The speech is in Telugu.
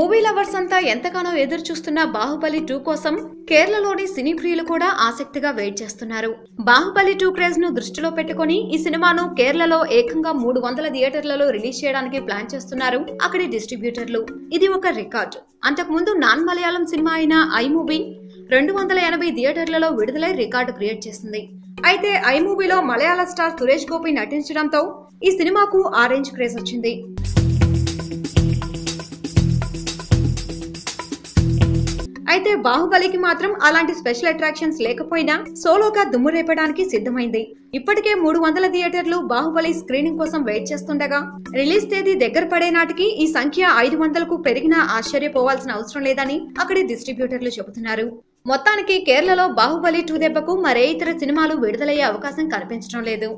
మూవీ లవర్స్ అంతా ఎంతగానో ఎదురు చూస్తున్న బాహుబలి 2 కోసం కేరళలోని సినీ ప్రియులు కూడా ఆసక్తిగా వెయిట్ చేస్తున్నారు. బాహుబలి 2 క్రేజ్ ను దృష్టిలో పెట్టుకుని ఈ సినిమాను కేరళలో ఏకంగా 300 థియేటర్లలో రిలీజ్ చేయడానికి ప్లాన్ చేస్తున్నారు అక్కడి డిస్ట్రిబ్యూటర్లు. ఇది ఒక రికార్డ్. అంతకుముందు నాన్ మలయాళం సినిమా అయిన ఐ మూవీ 280 థియేటర్లలో విడుదలై రికార్డు క్రియేట్ చేసింది. అయితే ఐ మూవీలో మలయాళ స్టార్ సురేష్ గోపి నటించడంతో ఈ సినిమాకు ఆ రేంజ్ క్రేజ్ వచ్చింది. అయితే బాహుబలికి మాత్రం అలాంటి స్పెషల్ అట్రాక్షన్స్ లేకపోయినా సోలోగా దుమ్ము రేపడానికి సిద్ధమైంది. ఇప్పటికే 300 థియేటర్లు బాహుబలి స్క్రీనింగ్ కోసం వెయిట్ చేస్తుండగా రిలీజ్ తేదీ దగ్గర పడే నాటికి ఈ సంఖ్య 500కు పెరిగినా ఆశ్చర్యపోవాల్సిన అవసరం లేదని అక్కడి డిస్ట్రిబ్యూటర్లు చెబుతున్నారు. మొత్తానికి కేరళలో బాహుబలి 2 దెబ్బకు మరే ఇతర సినిమాలు విడుదలయ్యే అవకాశం కనిపించడం లేదు.